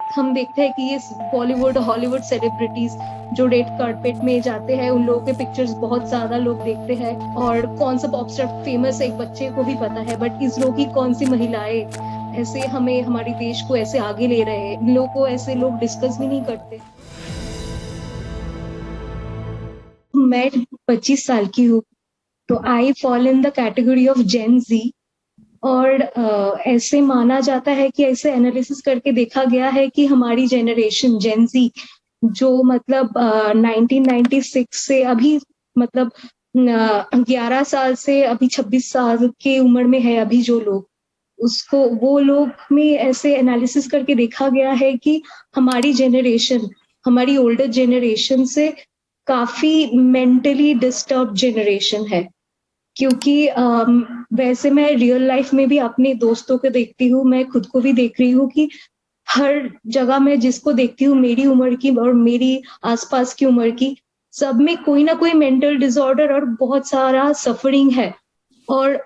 हम देखते हैं कि ये बॉलीवुड हॉलीवुड सेलिब्रिटीज जो रेड कार्पेट में जाते हैं उन लोगों के पिक्चर्स बहुत ज्यादा लोग देखते हैं, और कौन सा पॉप स्टार फेमस है एक बच्चे को भी पता है, बट इस लोग की कौन सी महिलाएं ऐसे हमें हमारे देश को ऐसे आगे ले रहे हैं, इन लोगों को ऐसे लोग डिस्कस भी नहीं करते। मैं 25 साल की हूँ, तो I fall in the category of Gen Z. और ऐसे माना जाता है कि ऐसे एनालिसिस करके देखा गया है कि हमारी जेनरेशन जेन जी जो मतलब 1996 से अभी मतलब 11 साल से अभी 26 साल की उम्र में है अभी जो लोग, उसको वो लोग में ऐसे एनालिसिस करके देखा गया है कि हमारी जेनरेशन हमारी ओल्डर जेनरेशन से काफी मेंटली डिस्टर्ब जेनरेशन है। क्योंकि वैसे मैं रियल लाइफ में भी अपने दोस्तों को देखती हूँ, मैं खुद को भी देख रही हूँ कि हर जगह मैं जिसको देखती हूँ मेरी उम्र की और मेरी आसपास की उम्र की, सब में कोई ना कोई मेंटल डिसऑर्डर और बहुत सारा सफरिंग है। और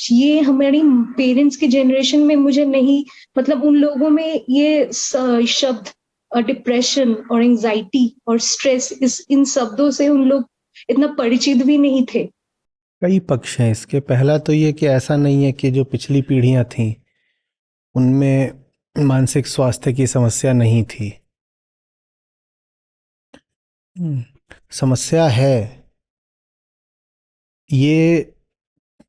ये हमारी पेरेंट्स की जनरेशन में मुझे नहीं, मतलब उन लोगों में ये शब्द डिप्रेशन और एंजाइटी और स्ट्रेस इस इन शब्दों से उन लोग इतना परिचित भी नहीं थे। कई पक्ष हैं इसके। पहला तो ये कि ऐसा नहीं है कि जो पिछली पीढ़ियां थीं उनमें मानसिक स्वास्थ्य की समस्या नहीं थी। समस्या है, ये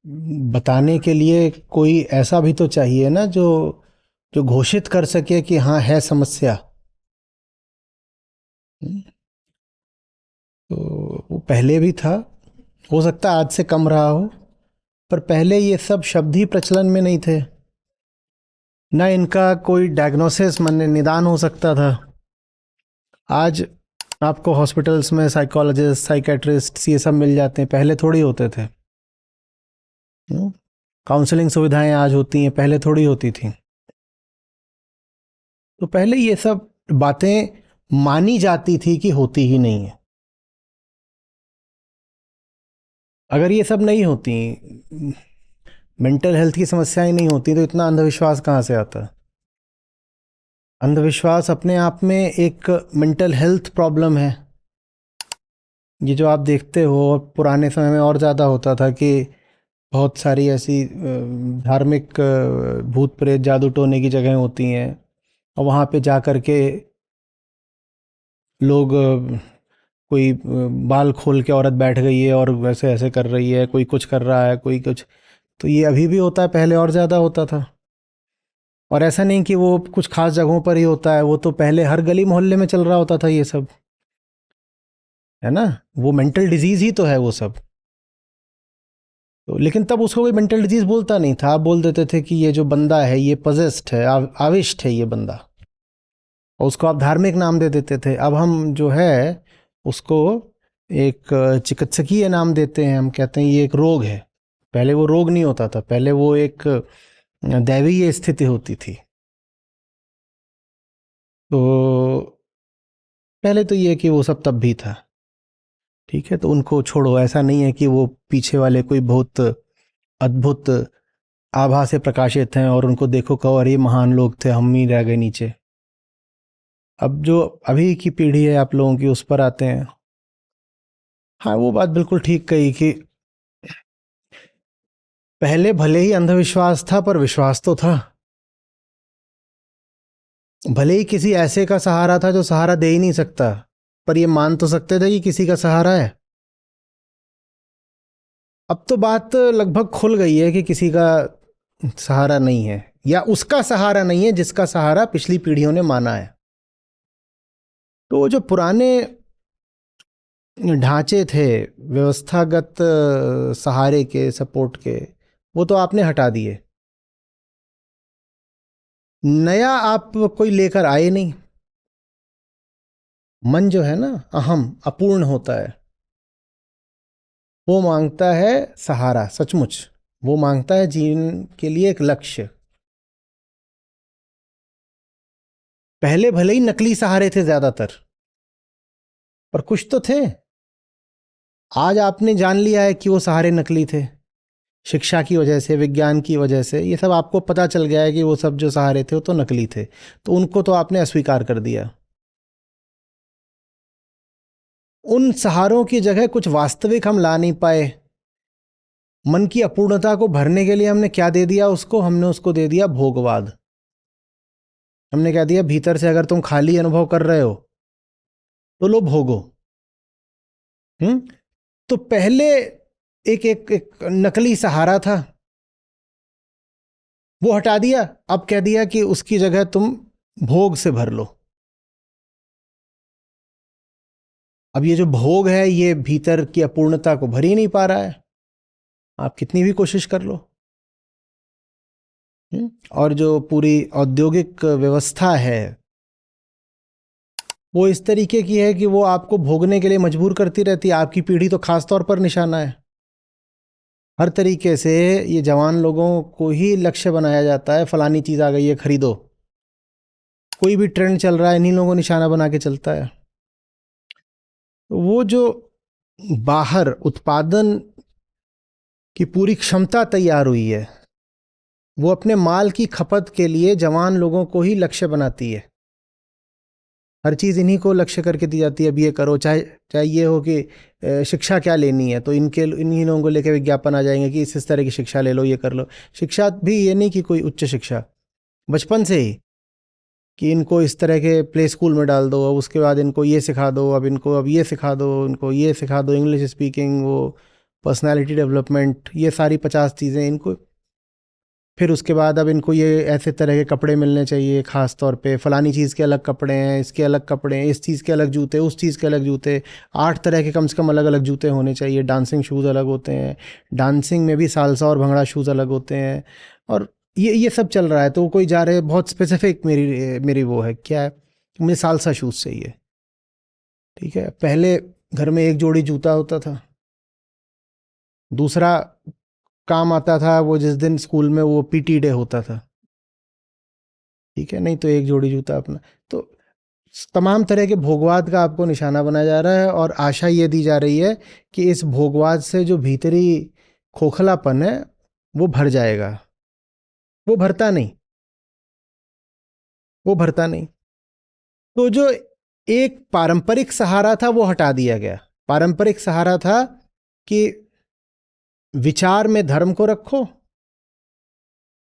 बताने के लिए कोई ऐसा भी तो चाहिए ना जो जो घोषित कर सके कि हाँ है समस्या। तो वो पहले भी था, हो सकता है आज से कम रहा हो, पर पहले ये सब शब्द ही प्रचलन में नहीं थे। ना इनका कोई डायग्नोसिस माने निदान हो सकता था। आज आपको हॉस्पिटल्स में साइकोलॉजिस्ट साइकेट्रिस्ट ये सब मिल जाते हैं, पहले थोड़ी होते थे। काउंसलिंग सुविधाएं आज होती हैं, पहले थोड़ी होती थी। तो पहले ये सब बातें मानी जाती थी कि होती ही नहीं है। अगर ये सब नहीं होती, मेंटल हेल्थ की समस्याएं नहीं होती, तो इतना अंधविश्वास कहाँ से आता? अंधविश्वास अपने आप में एक मेंटल हेल्थ प्रॉब्लम है। ये जो आप देखते हो, और पुराने समय में और ज़्यादा होता था कि बहुत सारी ऐसी धार्मिक भूत प्रेत जादू टोने की जगहें होती हैं, और वहाँ पे जा कर के लोग कोई बाल खोल के औरत बैठ गई है और वैसे ऐसे कर रही है, कोई कुछ कर रहा है, कोई कुछ। तो ये अभी भी होता है, पहले और ज़्यादा होता था। और ऐसा नहीं कि वो कुछ खास जगहों पर ही होता है, वो तो पहले हर गली मोहल्ले में चल रहा होता था ये सब, है ना? वो मेंटल डिजीज़ ही तो है वो सब। तो लेकिन तब उसको कोई मेंटल डिजीज़ बोलता नहीं था, आप बोल देते थे कि ये जो बंदा है ये पजेस्ड है, आविष्ट है ये बंदा, और उसको आप धार्मिक नाम दे देते थे। अब हम जो है उसको एक चिकित्सकीय नाम देते हैं, हम कहते हैं ये एक रोग है। पहले वो रोग नहीं होता था, पहले वो एक दैवीय स्थिति होती थी। तो पहले तो ये कि वो सब तब भी था, ठीक है? तो उनको छोड़ो, ऐसा नहीं है कि वो पीछे वाले कोई बहुत अद्भुत आभा से प्रकाशित हैं और उनको देखो कहो अरे ये महान लोग थे, हम ही रह गए नीचे। अब जो अभी की पीढ़ी है आप लोगों की, उस पर आते हैं। हाँ, वो बात बिल्कुल ठीक कही कि पहले भले ही अंधविश्वास था पर विश्वास तो था। भले ही किसी ऐसे का सहारा था जो सहारा दे ही नहीं सकता, पर ये मान तो सकते थे कि किसी का सहारा है। अब तो बात लगभग खुल गई है कि किसी का सहारा नहीं है, या उसका सहारा नहीं है जिसका सहारा पिछली पीढ़ियों ने माना है। तो जो पुराने ढांचे थे व्यवस्थागत सहारे के, सपोर्ट के, वो तो आपने हटा दिए। नया आप कोई लेकर आए नहीं। मन जो है ना, अहम अपूर्ण होता है, वो मांगता है सहारा। सचमुच वो मांगता है जीवन के लिए एक लक्ष्य। पहले भले ही नकली सहारे थे ज्यादातर, पर कुछ तो थे। आज आपने जान लिया है कि वो सहारे नकली थे। शिक्षा की वजह से, विज्ञान की वजह से, ये सब आपको पता चल गया है कि वो सब जो सहारे थे वो तो नकली थे, तो उनको तो आपने अस्वीकार कर दिया। उन सहारों की जगह कुछ वास्तविक हम ला नहीं पाए। मन की अपूर्णता को भरने के लिए हमने क्या दे दिया उसको? हमने उसको दे दिया भोगवाद। हमने कह दिया भीतर से अगर तुम खाली अनुभव कर रहे हो तो लो भोगो। हम्म। तो पहले एक नकली सहारा था, वो हटा दिया। अब कह दिया कि उसकी जगह तुम भोग से भर लो। अब ये जो भोग है ये भीतर की अपूर्णता को भर ही नहीं पा रहा है, आप कितनी भी कोशिश कर लो। और जो पूरी औद्योगिक व्यवस्था है वो इस तरीके की है कि वो आपको भोगने के लिए मजबूर करती रहती है। आपकी पीढ़ी तो खास तौर पर निशाना है। हर तरीके से ये जवान लोगों को ही लक्ष्य बनाया जाता है, फलानी चीज़ आ गई है खरीदो। कोई भी ट्रेंड चल रहा है इन्हीं लोगों को निशाना बना के चलता है। तो वो जो बाहर उत्पादन की पूरी क्षमता तैयार हुई है वो अपने माल की खपत के लिए जवान लोगों को ही लक्ष्य बनाती है। हर चीज़ इन्हीं को लक्ष्य करके दी जाती है, अब ये करो। चाहे चाहे ये हो कि शिक्षा क्या लेनी है तो इन्हीं लोगों को लेकर विज्ञापन आ जाएंगे कि इस तरह की शिक्षा ले लो, ये कर लो। शिक्षा भी ये नहीं कि कोई उच्च शिक्षा, बचपन से ही कि इनको इस तरह के प्ले स्कूल में डाल दो, अब उसके बाद इनको ये सिखा दो, अब इनको अब ये सिखा दो, इनको ये सिखा दो, इंग्लिश स्पीकिंग, वो पर्सनालिटी डेवलपमेंट, ये सारी 50 चीज़ें इनको। फिर उसके बाद अब इनको ये ऐसे तरह के कपड़े मिलने चाहिए, ख़ास तौर पे फलानी चीज़ के अलग कपड़े हैं, इसके अलग कपड़े हैं, इस चीज़ के अलग जूते, उस चीज़ के अलग जूते, 8 तरह के कम से कम अलग अलग जूते होने चाहिए। डांसिंग शूज़ अलग होते हैं, डांसिंग में भी सालसा और भंगड़ा शूज़ अलग होते हैं। और ये सब चल रहा है। तो कोई जा रहे बहुत स्पेसिफिक, मेरी मेरी वो है क्या है, मुझे सालसा शूज़ चाहिए। ठीक है, पहले घर में एक जोड़ी जूता होता था। दूसरा काम आता था वो जिस दिन स्कूल में वो पीटी डे होता था, ठीक है, नहीं तो एक जोड़ी जूता अपना। तो तमाम तरह के भोगवाद का आपको निशाना बनाया जा रहा है और आशा ये दी जा रही है कि इस भोगवाद से जो भीतरी खोखलापन है वो भर जाएगा। वो भरता नहीं, वो भरता नहीं। तो जो एक पारंपरिक सहारा था वो हटा दिया गया। पारंपरिक सहारा था कि विचार में धर्म को रखो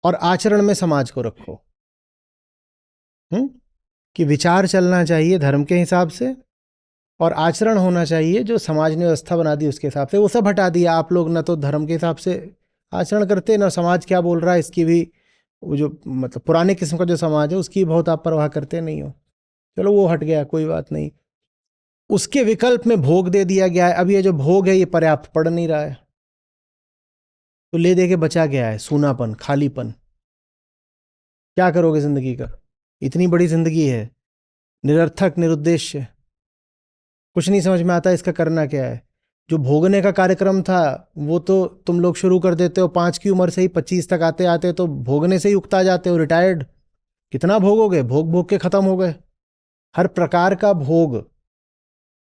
और आचरण में समाज को रखो। कि विचार चलना चाहिए धर्म के हिसाब से और आचरण होना चाहिए जो समाज ने व्यवस्था बना दी उसके हिसाब से। वो सब हटा दिया। आप लोग न तो धर्म के हिसाब से आचरण करते, न समाज क्या बोल रहा है इसकी भी, वो जो मतलब पुराने किस्म का जो समाज है उसकी बहुत आप परवाह करते नहीं हो। चलो वो हट गया, कोई बात नहीं। उसके विकल्प में भोग दे दिया गया है। अब ये जो भोग है ये पर्याप्त पड़ नहीं रहा है, तो ले दे के बचा गया है सूनापन, खालीपन। क्या करोगे जिंदगी का? इतनी बड़ी जिंदगी है, निरर्थक, निरुद्देश्य, कुछ नहीं समझ में आता इसका करना क्या है। जो भोगने का कार्यक्रम था वो तो तुम लोग शुरू कर देते हो 5 की उम्र से ही, 25 तक आते आते तो भोगने से ही उकता जाते हो, रिटायर्ड। कितना भोगोगे? भोग भोग के खत्म हो गए। हर प्रकार का भोग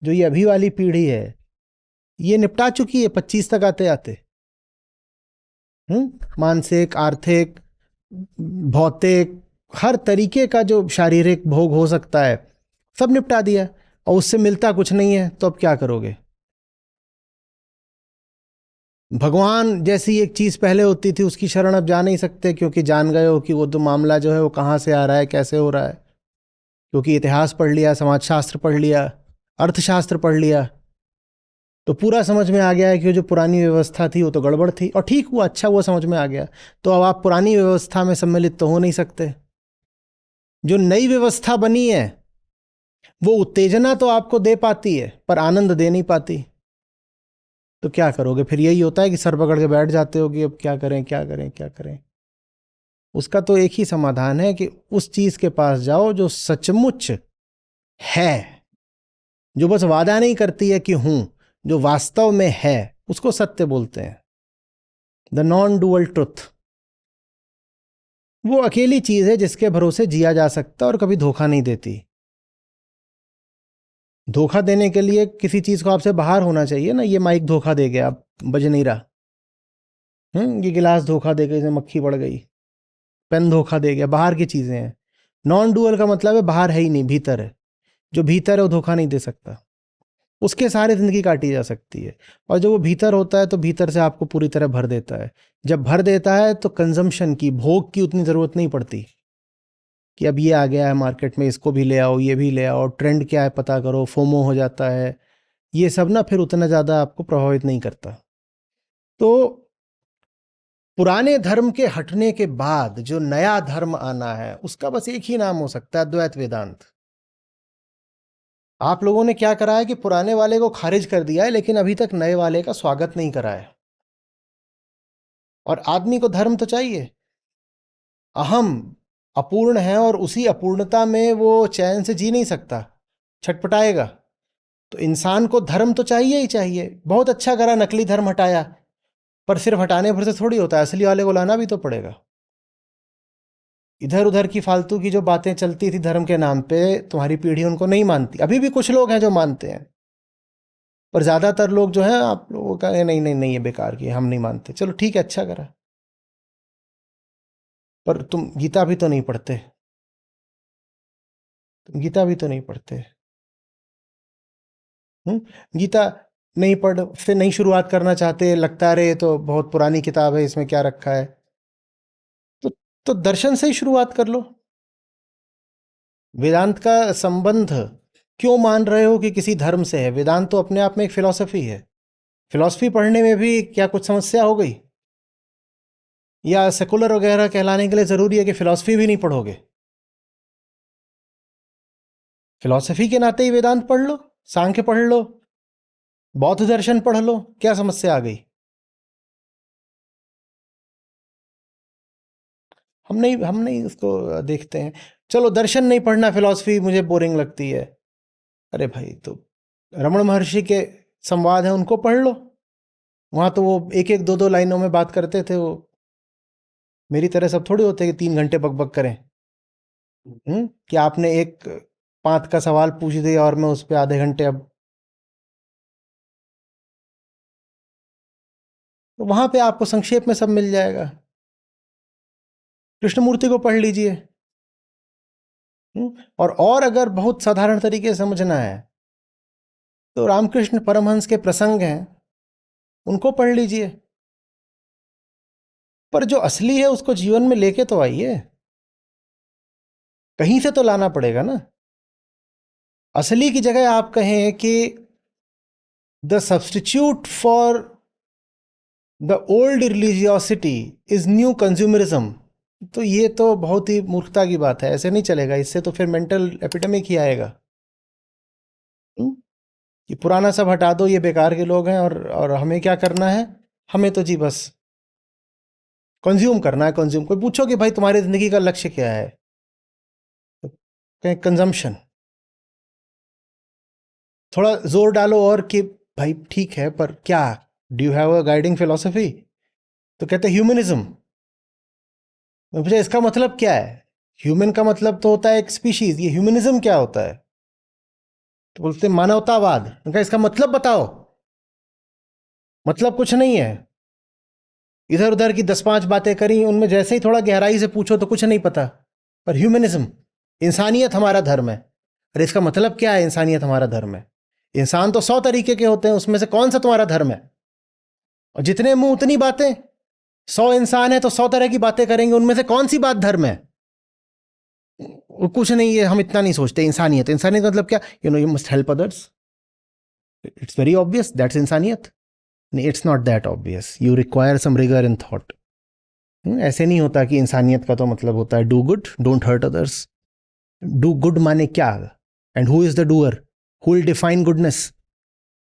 जो ये अभी वाली पीढ़ी है ये निपटा चुकी है 25 तक आते आते। मानसिक, आर्थिक, भौतिक, हर तरीके का जो शारीरिक भोग हो सकता है सब निपटा दिया और उससे मिलता कुछ नहीं है। तो अब क्या करोगे? भगवान जैसी एक चीज पहले होती थी उसकी शरण अब जा नहीं सकते, क्योंकि जान गए हो कि वो तो मामला जो है वो कहाँ से आ रहा है, कैसे हो रहा है। क्योंकि इतिहास पढ़ लिया, समाजशास्त्र पढ़ लिया, अर्थशास्त्र पढ़ लिया, तो पूरा समझ में आ गया है कि जो पुरानी व्यवस्था थी वो तो गड़बड़ थी। और ठीक हुआ, अच्छा हुआ, समझ में आ गया। तो अब आप पुरानी व्यवस्था में सम्मिलित तो हो नहीं सकते। जो नई व्यवस्था बनी है वो उत्तेजना तो आपको दे पाती है पर आनंद दे नहीं पाती। तो क्या करोगे फिर? यही होता है कि सर पकड़ के बैठ जाते हो कि अब क्या करें, क्या करें, क्या करें। उसका तो एक ही समाधान है कि उस चीज के पास जाओ जो सचमुच है, जो बस वादा नहीं करती है कि हूं, जो वास्तव में है, उसको सत्य बोलते हैं, द नॉन डुअल ट्रुथ। वो अकेली चीज है जिसके भरोसे जिया जा सकता है और कभी धोखा नहीं देती। धोखा देने के लिए किसी चीज को आपसे बाहर होना चाहिए ना। ये माइक धोखा दे गया, अब बज नहीं रहा। ये गिलास धोखा दे गई, इसमें मक्खी पड़ गई, पेन धोखा दे गया, बाहर की चीजें हैं। नॉन डुअल का मतलब है बाहर है ही नहीं, भीतर है। जो भीतर है वो धोखा नहीं दे सकता, उसके सारी जिंदगी काटी जा सकती है। और जब वो भीतर होता है तो भीतर से आपको पूरी तरह भर देता है। जब भर देता है तो कंजम्पशन की, भोग की उतनी ज़रूरत नहीं पड़ती कि अब ये आ गया है मार्केट में, इसको भी ले आओ, ये भी ले आओ, ट्रेंड क्या है पता करो, फोमो हो जाता है। ये सब ना फिर उतना ज़्यादा आपको प्रभावित नहीं करता। तो पुराने धर्म के हटने के बाद जो नया धर्म आना है उसका बस एक ही नाम हो सकता है, अद्वैत वेदांत। आप लोगों ने क्या करा है कि पुराने वाले को खारिज कर दिया है, लेकिन अभी तक नए वाले का स्वागत नहीं करा है। और आदमी को धर्म तो चाहिए। अहम अपूर्ण है और उसी अपूर्णता में वो चैन से जी नहीं सकता, छटपटाएगा। तो इंसान को धर्म तो चाहिए ही चाहिए। बहुत अच्छा करा नकली धर्म हटाया, पर सिर्फ हटाने भर से थोड़ी होता है, असली वाले को लाना भी तो पड़ेगा। इधर उधर की फालतू की जो बातें चलती थी धर्म के नाम पे, तुम्हारी पीढ़ी उनको नहीं मानती। अभी भी कुछ लोग हैं जो मानते हैं, पर ज्यादातर लोग जो हैं, आप लोगों का नहीं नहीं नहीं, ये बेकार की, हम नहीं मानते। चलो ठीक है, अच्छा करा। पर तुम गीता भी तो नहीं पढ़ते, तुम गीता भी तो नहीं पढ़ते। गीता नहीं पढ़, फिर नहीं शुरुआत करना चाहते, लगता रहे तो बहुत पुरानी किताब है, इसमें क्या रखा है। तो तो दर्शन से ही शुरुआत कर लो। वेदांत का संबंध क्यों मान रहे हो कि किसी धर्म से है? वेदांत तो अपने आप में एक फिलॉसफी है। फिलॉसफी पढ़ने में भी क्या कुछ समस्या हो गई? या सेकुलर वगैरह कहलाने के लिए जरूरी है कि फिलॉसफी भी नहीं पढ़ोगे? फिलॉसफी के नाते ही वेदांत पढ़ लो, सांख्य पढ़ लो, बौद्ध दर्शन पढ़ लो, क्या समस्या आ गई? हम नहीं उसको देखते हैं। चलो दर्शन नहीं पढ़ना, फिलॉसफी मुझे बोरिंग लगती है। अरे भाई, तो रमण महर्षि के संवाद हैं, उनको पढ़ लो। वहां तो वो एक एक दो दो लाइनों में बात करते थे। वो मेरी तरह सब थोड़ी होते कि 3 घंटे बकबक करें। कि आपने एक पांत का सवाल पूछ दिया और मैं उस पर आधे घंटे। अब तो वहां पे आपको संक्षेप में सब मिल जाएगा। कृष्णमूर्ति को पढ़ लीजिए। और अगर बहुत साधारण तरीके से समझना है तो रामकृष्ण परमहंस के प्रसंग हैं, उनको पढ़ लीजिए। पर जो असली है उसको जीवन में लेके तो आइए, कहीं से तो लाना पड़ेगा ना। असली की जगह आप कहें कि the substitute for the old religiosity is new consumerism, तो ये तो बहुत ही मूर्खता की बात है। ऐसे नहीं चलेगा, इससे तो फिर मेंटल एपिडेमिक ही आएगा। कि पुराना सब हटा दो, ये बेकार के लोग हैं, और हमें क्या करना है? हमें तो जी बस कंज्यूम करना है। कंज्यूम, कोई पूछो कि भाई तुम्हारी जिंदगी का लक्ष्य क्या है, तो कहें कंजम्पशन। थोड़ा जोर डालो और कि भाई ठीक है, पर क्या, do you have a guiding philosophy? तो कहते ह्यूमनिज्म। मैं पूछा इसका मतलब क्या है? ह्यूमन का मतलब तो होता है एक स्पीशीज, ये ह्यूमनिज्म क्या होता है? तो बोलते हैं मानवतावाद। उनका इसका मतलब बताओ। मतलब कुछ नहीं है, इधर उधर की 10-5 बातें करी, उनमें जैसे ही थोड़ा गहराई से पूछो तो कुछ नहीं पता। पर ह्यूमनिज्म, इंसानियत हमारा धर्म है। अरे इसका मतलब क्या है इंसानियत हमारा धर्म है? इंसान तो 100 तरीके के होते हैं, उसमें से कौन सा तुम्हारा धर्म है? और जितने मुंह उतनी बातें। 100 इंसान है तो 100 तरह की बातें करेंगे, उनमें से कौन सी बात धर्म है? वो कुछ नहीं है, हम इतना नहीं सोचते। इंसानियत, इंसानियत मतलब क्या? You must help others. It's very obvious, that's इंसानियत। नहीं, it's not that obvious, you require some rigour in thought. ऐसे नहीं होता कि इंसानियत का तो मतलब होता है do good, don't hurt others. Do good माने क्या? And who is the doer? Who will define goodness?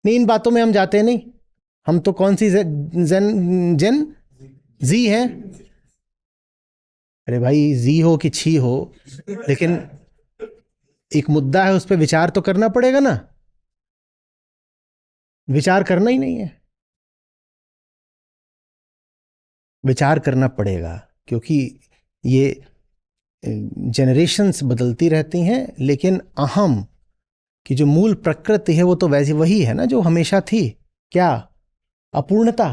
नहीं, इन बातों में हम जाते नहीं। हम तो कौन सी जेन जेन जी है? अरे भाई, जी हो कि छी हो, लेकिन एक मुद्दा है, उस पर विचार तो करना पड़ेगा ना। विचार करना ही नहीं है। विचार करना पड़ेगा, क्योंकि ये जनरेशन्स बदलती रहती हैं, लेकिन अहम कि जो मूल प्रकृति है वो तो वैसी वही है ना जो हमेशा थी। क्या? अपूर्णता।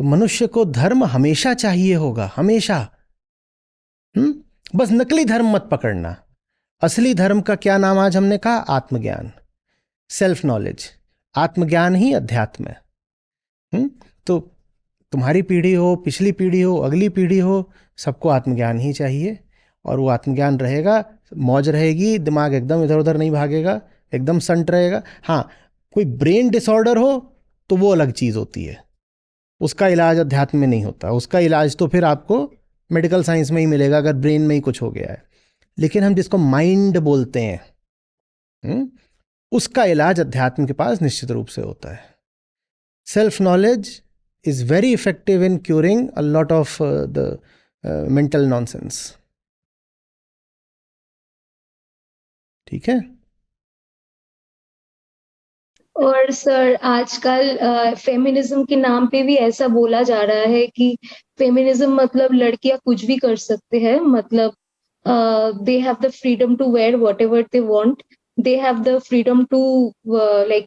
तो मनुष्य को धर्म हमेशा चाहिए होगा, हमेशा। बस नकली धर्म मत पकड़ना। असली धर्म का क्या नाम आज हमने कहा? आत्मज्ञान, सेल्फ नॉलेज। आत्मज्ञान ही अध्यात्म है। तो तुम्हारी पीढ़ी हो, पिछली पीढ़ी हो, अगली पीढ़ी हो, सबको आत्मज्ञान ही चाहिए। और वो आत्मज्ञान रहेगा, मौज रहेगी, दिमाग एकदम इधर उधर नहीं भागेगा, एकदम संट रहेगा। हाँ, कोई ब्रेन डिसऑर्डर हो तो वो अलग चीज़ होती है, उसका इलाज अध्यात्म में नहीं होता। उसका इलाज तो फिर आपको मेडिकल साइंस में ही मिलेगा, अगर ब्रेन में ही कुछ हो गया है। लेकिन हम जिसको माइंड बोलते हैं, उसका इलाज अध्यात्म के पास निश्चित रूप से होता है। Self knowledge is very effective in curing a lot of the mental nonsense. ठीक है। और सर आजकल फेमिनिज्म के नाम पे भी ऐसा बोला जा रहा है कि फेमिनिज्म मतलब लड़कियां कुछ भी कर सकते हैं, मतलब they have the freedom to wear whatever they want, they have the freedom to like.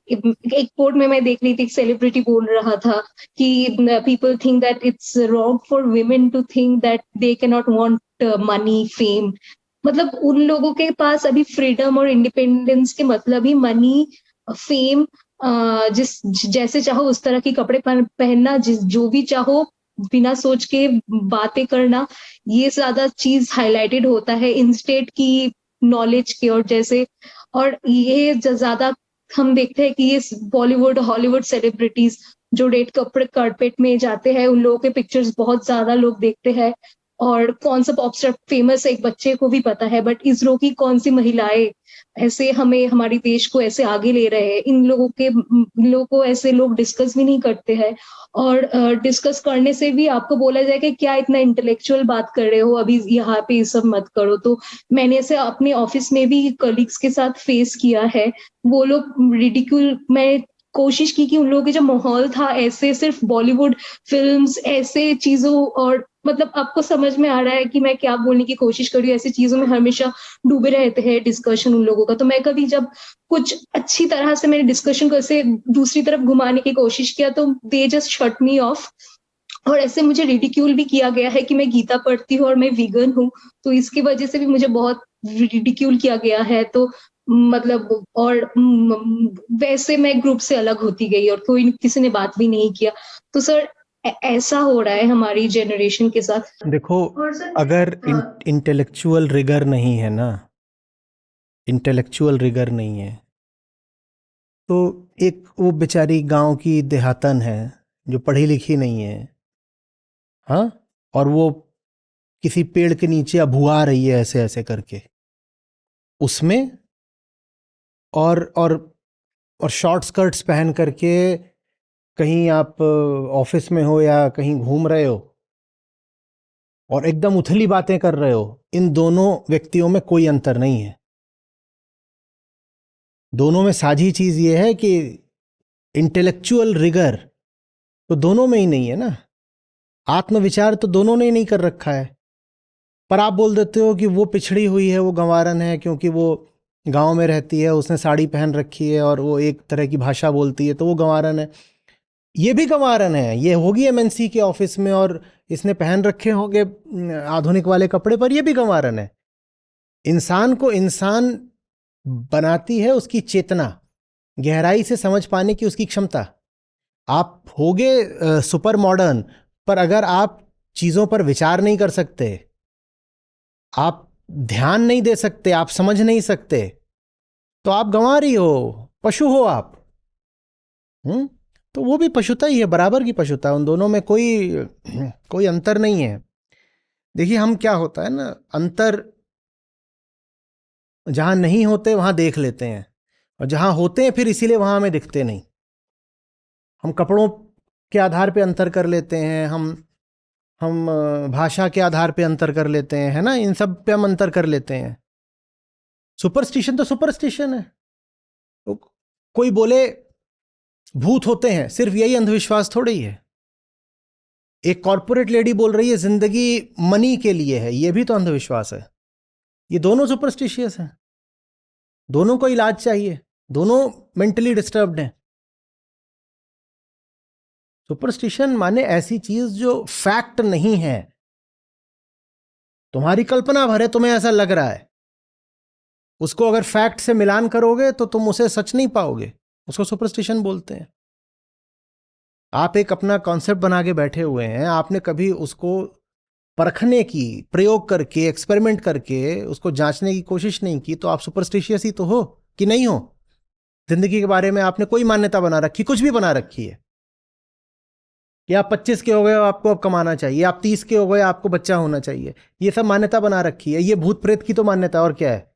एक कोर्ट में मैं देख रही थी, एक सेलिब्रिटी बोल रहा था कि people think that it's wrong for women to think that they can not want money fame. मतलब उन लोगों के पास अभी फ्रीडम और इंडिपेंडेंस के मतलब ही मनी, फेम, जिस जैसे चाहो उस तरह के कपड़े पहनना, जिस जो भी चाहो बिना सोच के बातें करना, ये ज्यादा चीज हाईलाइटेड होता है इंस्टेड की नॉलेज के। और जैसे, और ये ज्यादा हम देखते हैं कि ये बॉलीवुड हॉलीवुड सेलिब्रिटीज जो रेड कपड़े कारपेट में जाते हैं, उन लोगों के पिक्चर्स बहुत ज्यादा लोग देखते हैं। और कौन सा पॉप स्टार फेमस है एक बच्चे को भी पता है, बट इसरो की कौन सी महिलाएं ऐसे हमें हमारे देश को ऐसे आगे ले रहे हैं, इन लोगों को ऐसे लोग डिस्कस भी नहीं करते हैं। और डिस्कस करने से भी आपको बोला जाए कि क्या इतना इंटेलेक्चुअल बात कर रहे हो, अभी यहाँ पे ये सब मत करो। तो मैंने ऐसे अपने ऑफिस में भी कलीग्स के साथ फेस किया है। वो लोग रिडिक्यूल, मैं कोशिश की कि उन लोगों के जो माहौल था ऐसे सिर्फ बॉलीवुड फिल्म्स ऐसे चीजों, और मतलब आपको समझ में आ रहा है कि मैं क्या बोलने की कोशिश कर रही हूँ, ऐसी चीजों में हमेशा डूबे रहते हैं डिस्कशन उन लोगों का। तो मैं कभी जब कुछ अच्छी तरह से मैंने डिस्कशन को ऐसे दूसरी तरफ घुमाने की कोशिश किया तो they just shut me of. और ऐसे मुझे रिडिक्यूल भी किया गया है कि मैं गीता पढ़ती हूँ और मैं वीगन हूँ, तो इसकी वजह से भी मुझे बहुत रिडिक्यूल किया गया है। तो मतलब, और वैसे मैं ग्रुप से अलग होती गई और कोई किसी ने बात भी नहीं किया। तो सर ऐसा हो रहा है हमारी जनरेशन के साथ। देखो, और सर अगर इंटेलेक्चुअल रिगर नहीं है ना, इंटेलेक्चुअल रिगर नहीं है, तो एक वो बेचारी गांव की देहातन है जो पढ़ी लिखी नहीं है, हाँ, और वो किसी पेड़ के नीचे अभुआ रही है ऐसे ऐसे करके उसमें, और और शॉर्ट स्कर्ट्स पहन करके कहीं आप ऑफिस में हो या कहीं घूम रहे हो और एकदम उथली बातें कर रहे हो, इन दोनों व्यक्तियों में कोई अंतर नहीं है। दोनों में साझी चीज ये है कि इंटेलेक्चुअल रिगर तो दोनों में ही नहीं है ना, आत्मविचार तो दोनों ने ही नहीं कर रखा है। पर आप बोल देते हो कि वो पिछड़ी हुई है, वो गंवारन है क्योंकि वो गांव में रहती है, उसने साड़ी पहन रखी है और वो एक तरह की भाषा बोलती है तो वो गंवारन है। ये भी गंवारन है, ये होगी एमएनसी के ऑफिस में और इसने पहन रखे होंगे आधुनिक वाले कपड़े, पर ये भी गंवारन है। इंसान को इंसान बनाती है उसकी चेतना, गहराई से समझ पाने की उसकी क्षमता। आप होगे सुपर मॉडर्न, पर अगर आप चीजों पर विचार नहीं कर सकते, आप ध्यान नहीं दे सकते, आप समझ नहीं सकते, तो आप गंवारी हो, पशु हो आप। तो वो भी पशुता ही है, बराबर की पशुता, उन दोनों में कोई कोई अंतर नहीं है। देखिए, हम क्या होता है ना, अंतर जहां नहीं होते वहां देख लेते हैं, और जहां होते हैं फिर इसीलिए वहां हमें दिखते नहीं। हम कपड़ों के आधार पे अंतर कर लेते हैं, हम भाषा के आधार पे अंतर कर लेते हैं, है ना, इन सब पे हम अंतर कर लेते हैं। सुपरस्टिशन तो सुपरस्टिशन है। तो कोई बोले भूत होते हैं, सिर्फ यही अंधविश्वास थोड़ी ही है। एक कॉर्पोरेट लेडी बोल रही है जिंदगी मनी के लिए है, ये भी तो अंधविश्वास है। ये दोनों सुपरस्टिशियस हैं, दोनों को इलाज चाहिए, दोनों मेंटली डिस्टर्ब्ड हैं। सुपरस्टिशन माने ऐसी चीज जो फैक्ट नहीं है, तुम्हारी कल्पना भर है, तुम्हें ऐसा लग रहा है, उसको अगर फैक्ट से मिलान करोगे तो तुम उसे सच नहीं पाओगे, उसको सुपरस्टिशन बोलते हैं। आप एक अपना कॉन्सेप्ट बना के बैठे हुए हैं, आपने कभी उसको परखने की, प्रयोग करके, एक्सपेरिमेंट करके उसको जांचने की कोशिश नहीं की, तो आप सुपरस्टिशियस ही तो हो कि नहीं हो। जिंदगी के बारे में आपने कोई मान्यता बना रखी, कुछ भी बना रखी है कि आप 25 के हो गए आपको अब कमाना चाहिए, आप 30 के हो गए आपको बच्चा होना चाहिए, ये सब मान्यता बना रखी है। ये भूत प्रेत की तो मान्यता, और क्या है,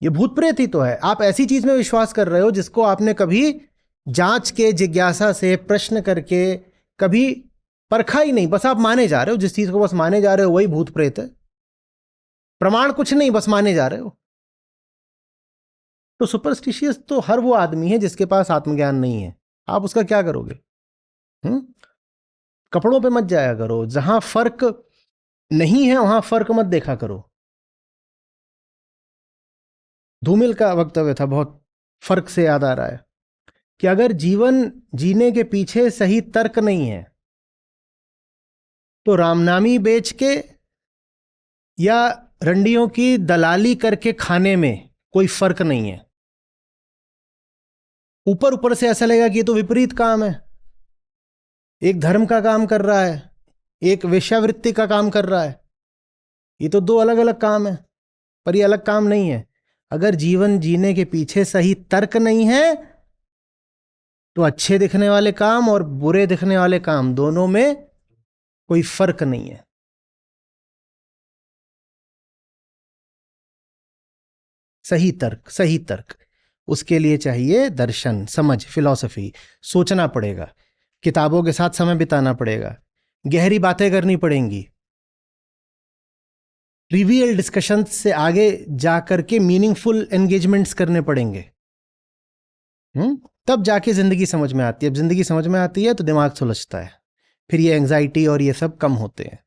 ये भूत प्रेत ही तो है। आप ऐसी चीज में विश्वास कर रहे हो जिसको आपने कभी जांच के, जिज्ञासा से, प्रश्न करके कभी परखा ही नहीं, बस आप माने जा रहे हो। जिस चीज को बस माने जा रहे हो वही भूत प्रेत है। प्रमाण कुछ नहीं, बस माने जा रहे हो। तो सुपरस्टिशियस तो हर वो आदमी है जिसके पास आत्मज्ञान नहीं है। आप उसका क्या करोगे? कपड़ों पे मत जाया करो, जहां फर्क नहीं है वहां फर्क मत देखा करो। धूमिल का वक्तव्य था, बहुत फर्क से याद आ रहा है, कि अगर जीवन जीने के पीछे सही तर्क नहीं है तो रामनामी बेच के या रंडियों की दलाली करके खाने में कोई फर्क नहीं है। ऊपर ऊपर से ऐसा लगेगा कि ये तो विपरीत काम है, एक धर्म का काम कर रहा है, एक वेश्यावृत्ति का काम कर रहा है, ये तो दो अलग अलग काम है। पर ये अलग काम नहीं है। अगर जीवन जीने के पीछे सही तर्क नहीं है तो अच्छे दिखने वाले काम और बुरे दिखने वाले काम, दोनों में कोई फर्क नहीं है। सही तर्क, सही तर्क, उसके लिए चाहिए दर्शन, समझ, फिलॉसफी। सोचना पड़ेगा, किताबों के साथ समय बिताना पड़ेगा, गहरी बातें करनी पड़ेंगी, ट्रिवियल डिस्कशन से आगे जाकर के मीनिंगफुल एंगेजमेंट्स करने पड़ेंगे। तब जाके जिंदगी समझ में आती है। अब जिंदगी समझ में आती है तो दिमाग सुलझता है, फिर ये एंजाइटी और ये सब कम होते हैं।